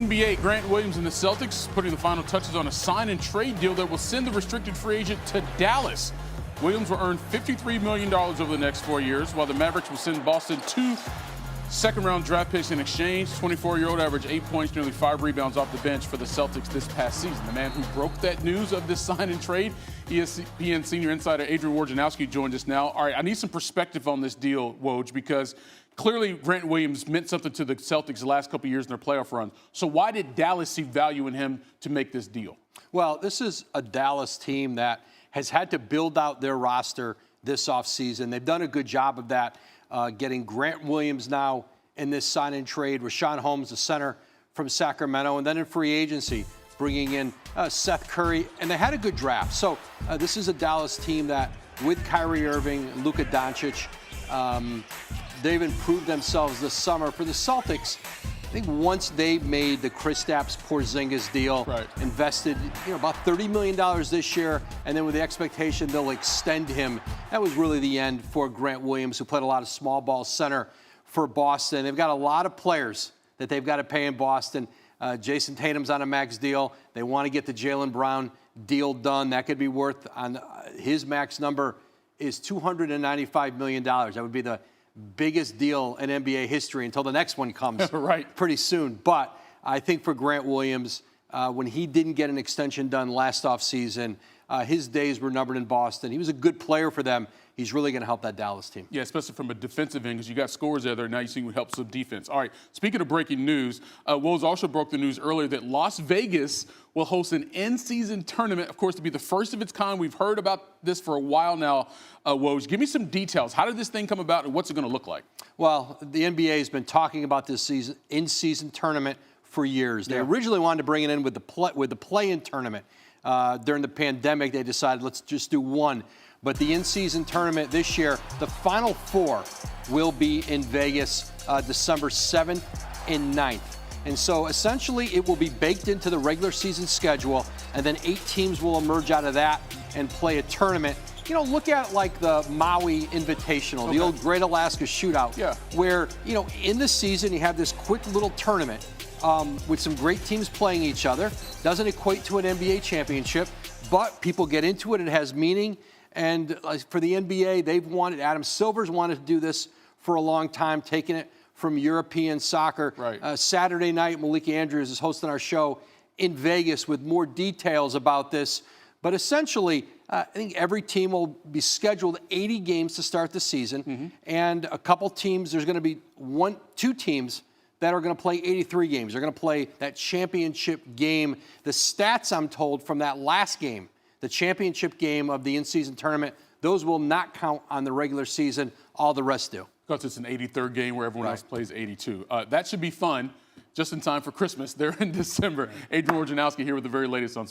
NBA, Grant Williams and the Celtics putting the final touches on a sign and trade deal that will send the restricted free agent to Dallas. Williams will earn $53 million over the next 4 years, while the Mavericks will send Boston 2 second-round draft picks in exchange. 24-year-old averaged 8 points, nearly 5 rebounds off the bench for the Celtics this past season. The man who broke that news of this sign and trade, ESPN senior insider Adrian Wojnarowski, joined us now. All right, I need some perspective on this deal, Woj, because clearly Grant Williams meant something to the Celtics the last couple of years in their playoff run. So why did Dallas see value in him to make this deal? Well, this is a Dallas team that has had to build out their roster this offseason. They've done a good job of that, getting Grant Williams now in this sign-and trade, Rashawn Holmes, the center from Sacramento, and then in free agency, bringing in Seth Curry, and they had a good draft. So this is a Dallas team that, with Kyrie Irving and Luka Doncic, they've improved themselves this summer. For the Celtics, I think once they made the Kristaps Porzingis deal, invested about $30 million this year, and then with the expectation they'll extend him, that was really the end for Grant Williams, who played a lot of small ball center for Boston. They've got a lot of players that they've got to pay in Boston. Jason Tatum's on a max deal. They want to get the Jaylen Brown deal done. That could be worth, on his max number is $295 million. That would be the biggest deal in NBA history until the next one comes pretty soon. But I think for Grant Williams, when he didn't get an extension done last offseason, his days were numbered in Boston. He was a good player for them. He's really going to help that Dallas team. Yeah, especially from a defensive end, because you got scores there. Now you see what helps with defense. All right, speaking of breaking news, Woj also broke the news earlier that Las Vegas will host an in-season tournament, of course, to be the first of its kind. We've heard about this for a while now. Woj, give me some details. How did this thing come about, and what's it going to look like? Well, the NBA has been talking about this in-season tournament for years. They originally wanted to bring it in with the play-in tournament. During the pandemic, they decided, let's just do one. But the in-season tournament this year, the Final Four will be in Vegas December 7th and 9th. And so essentially it will be baked into the regular season schedule, and then 8 teams will emerge out of that and play a tournament. Look at like the Maui Invitational, the old Great Alaska Shootout, where, in the season you have this quick little tournament with some great teams playing each other. Doesn't equate to an NBA championship, but people get into it. It has meaning. And for the NBA, Adam Silver's wanted to do this for a long time, taking it from European soccer. Saturday night, Malika Andrews is hosting our show in Vegas with more details about this. But essentially, I think every team will be scheduled 80 games to start the season. And a couple teams, there's going to be 2 teams that are going to play 83 games. They're going to play that championship game. The stats, I'm told, from that last game, the championship game of the in-season tournament, those will not count on the regular season. All the rest do. Because it's an 83rd game where everyone else plays 82. That should be fun, just in time for Christmas there in December. Adrian Wojnarowski here with the very latest on